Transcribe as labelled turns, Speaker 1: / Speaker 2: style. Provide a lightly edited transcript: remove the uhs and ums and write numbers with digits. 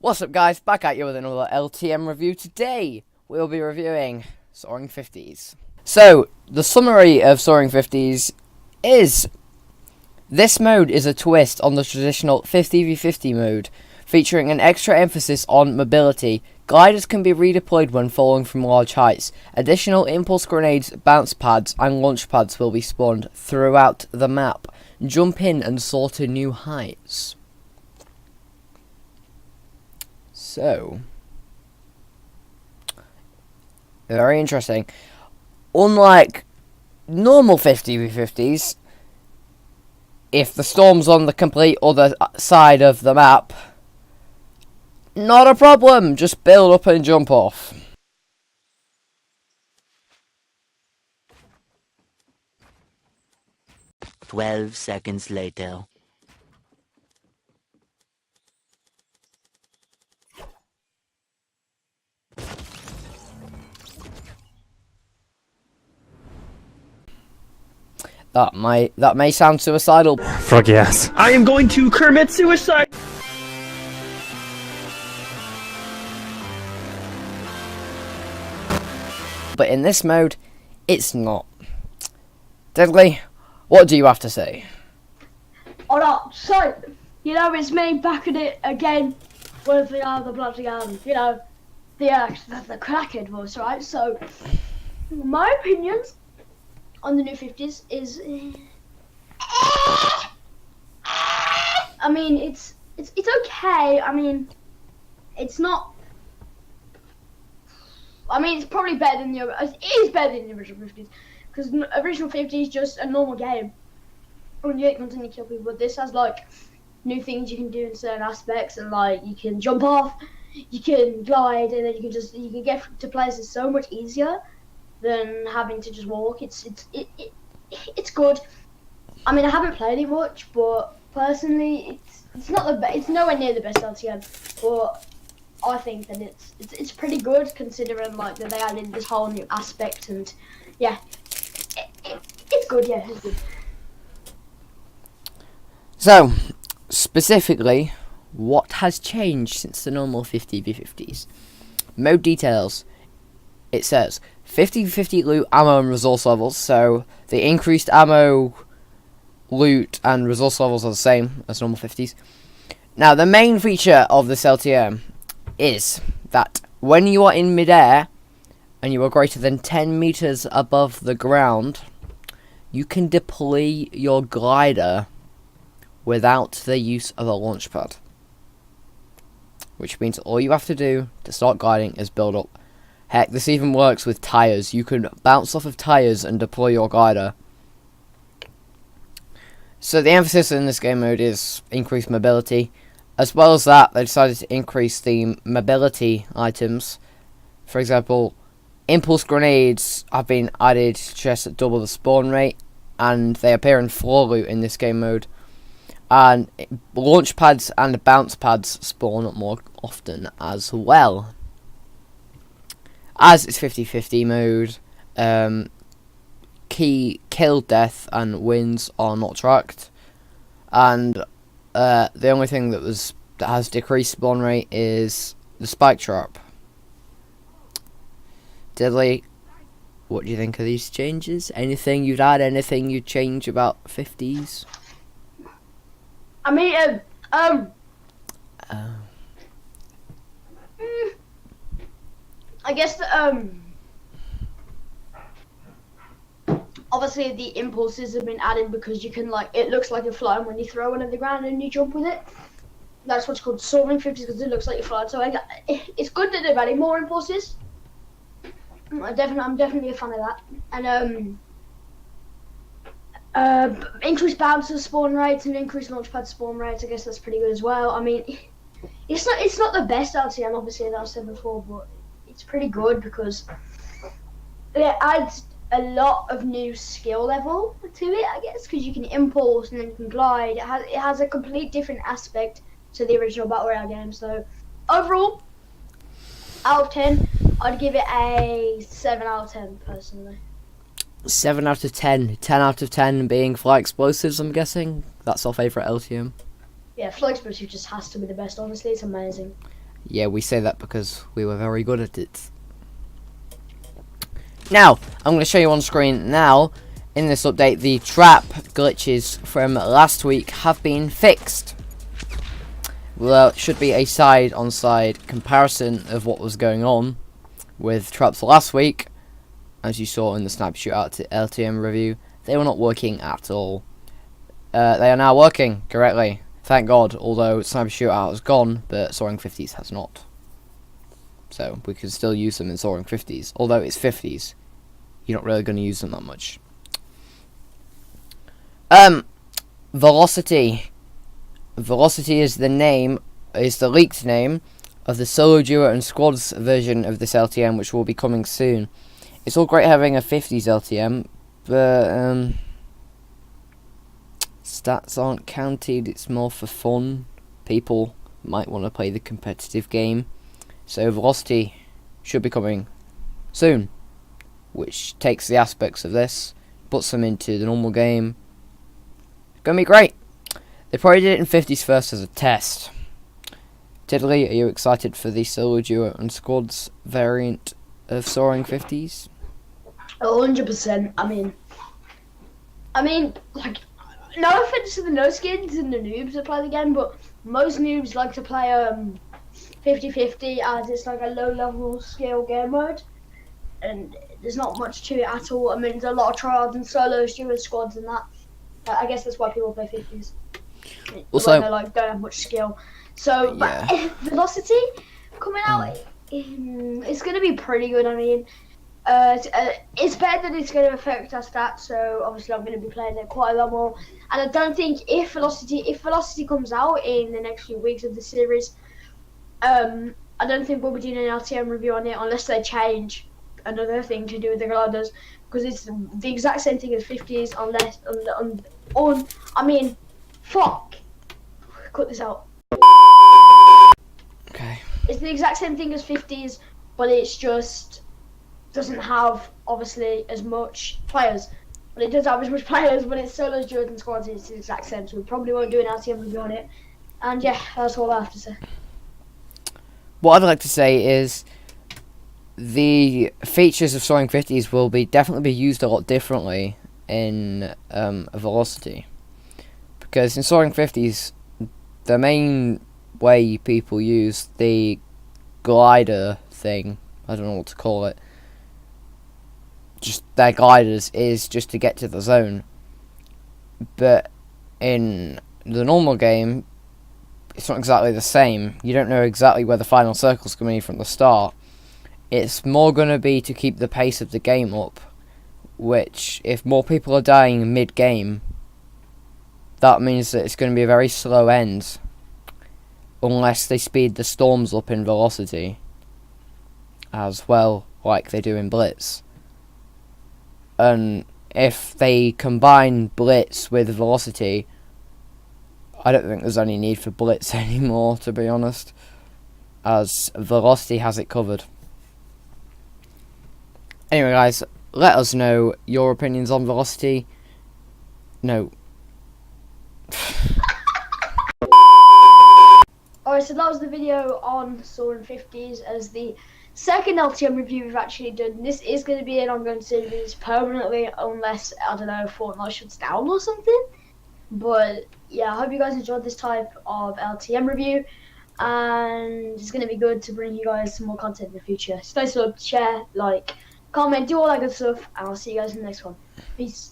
Speaker 1: What's up guys, back at you with another LTM review. Today we'll be reviewing Soaring 50s. So, the summary of Soaring 50s is this mode is a twist on the traditional 50v50 mode, featuring an extra emphasis on mobility. Gliders can be redeployed when falling from large heights. Additional impulse grenades, bounce pads and launch pads will be spawned throughout the map. Jump in and soar to new heights. So, very interesting. Unlike normal 50v50s, if the storm's on the complete other side of the map, not a problem, just build up and jump off.
Speaker 2: "12 seconds later.
Speaker 1: That may sound suicidal.
Speaker 3: Fuck yes.
Speaker 4: I am going to commit suicide!
Speaker 1: But in this mode, it's not. Deadly, what do you have to say?
Speaker 5: Alright, so, it's me back at it again with the bloody, the crackhead voice, right? So, my opinions on the new 50s is, I mean, it's okay. I mean, it's not. I mean, it's probably better than it is better than the original 50s, because the original 50s is just a normal game. When you continue to kill people, but this has like new things you can do in certain aspects, and like you can jump off, you can glide, and then you can get to places so much easier than having to just walk. It's good. I mean, I haven't played it much, but personally, it's not it's nowhere near the best LTM. But I think that it's pretty good considering like that they added this whole new aspect, and yeah, it's good. Yeah, it's good.
Speaker 1: So, specifically, what has changed since the normal 50v50s? Mode details. It says 50v50 loot, ammo and resource levels. So, the increased ammo, loot and resource levels are the same as normal 50s. Now, the main feature of this LTM is that when you are in midair and you are greater than 10 meters above the ground, you can deploy your glider without the use of a launch pad, which means all you have to do to start gliding is build up. Heck, this even works with tires. You can bounce off of tires and deploy your glider. So the emphasis in this game mode is increased mobility. As well as that, they decided to increase the mobility items. For example, impulse grenades have been added just at double the spawn rate, and they appear in floor loot in this game mode. And launch pads and bounce pads spawn up more often as well. As it's 50-50 mode, key kill, death and wins are not tracked. And the only thing that has decreased spawn rate is the spike trap. Deadly, what do you think of these changes? Anything you'd add? Anything you'd change about 50s?
Speaker 5: I mean, I guess obviously the impulses have been added because you can it looks like you're flying when you throw one at the ground and you jump with it. That's what's called Soaring 50s, because it looks like you're flying. So it's good that they've added more impulses. I'm definitely a fan of that. And increased bouncer spawn rates and increased launchpad spawn rates. I guess that's pretty good as well. I mean, it's not the best LTM, obviously, that I've said before, but it's pretty good because it adds a lot of new skill level to it, I guess, because you can impulse and then you can glide. It has a complete different aspect to the original Battle Royale game. So overall, out of 10, I'd give it a 7 out of 10 personally.
Speaker 1: 7 out of 10. 10 out of 10 being fly explosives, I'm guessing. That's our favourite LTM.
Speaker 5: Yeah, fly explosive just has to be the best, honestly. It's amazing.
Speaker 1: Yeah, we say that because we were very good at it. Now, I'm going to show you on screen now. In this update, the trap glitches from last week have been fixed. Well, it should be a side-on-side comparison of what was going on with traps last week. As you saw in the Sniper Shootout LTM review, they were not working at all. They are now working correctly, thank God, although Sniper Shootout has gone, but Soaring 50s has not. So, we can still use them in Soaring 50s, although it's 50s. You're not really going to use them that much. Velocity. Velocity is the leaked name of the solo, duo and squads version of this LTM, which will be coming soon. It's all great having a 50s LTM, but stats aren't counted. It's more for fun. People might want to play the competitive game, so Velocity should be coming soon, which takes the aspects of this, puts them into the normal game. It's gonna be great. They probably did it in 50s first as a test. Tiddly, are you excited for the solo, duo and squads variant of Soaring 50s?
Speaker 5: 100%. I mean, like, no offense to the no skins and the noobs that play the game, but most noobs like to play 50-50 as it's like a low-level skill game mode, and there's not much to it at all. I mean, there's a lot of tryhards and solos, duo squads, and that. I guess that's why people play 50s.
Speaker 1: Also,
Speaker 5: they like don't have much skill. So,
Speaker 1: yeah.
Speaker 5: but Velocity coming out, it's gonna be pretty good. I mean, it's better that it's going to affect our stats, so obviously I'm going to be playing it quite a lot more. And I don't think if Velocity comes out in the next few weeks of the series, I don't think we'll be doing an LTM review on it unless they change another thing to do with the gliders, because it's the exact same thing as 50s unless I mean, fuck, cut this out.
Speaker 1: Okay.
Speaker 5: It's the exact same thing as 50s, but it's just doesn't have obviously as much players. But it does have as much players, but it's solos, duos and squads. It's the exact same, so we probably won't do an LTM review on it. And yeah, that's all I have to say.
Speaker 1: What I'd like to say is the features of Soaring 50s will definitely be used a lot differently in Velocity, because in Soaring 50s the main way people use the glider thing, I don't know what to call it, just their gliders, is just to get to the zone. But in the normal game, it's not exactly the same. You don't know exactly where the final circle's coming from the start. It's more going to be to keep the pace of the game up, which, if more people are dying mid-game, that means that it's going to be a very slow end, unless they speed the storms up in Velocity as well, like they do in Blitz. And if they combine Blitz with Velocity, I don't think there's any need for Blitz anymore, to be honest, as Velocity has it covered. Anyway guys, let us know your opinions on Velocity. No.
Speaker 5: Alright, so that was the video on Soaring 50s as the second LTM review we've actually done. This is going to be an ongoing series permanently, unless, I don't know, Fortnite shuts down or something. But yeah, I hope you guys enjoyed this type of LTM review, and it's going to be good to bring you guys some more content in the future. Stay sub, share, like, comment, do all that good stuff, and I'll see you guys in the next one. Peace.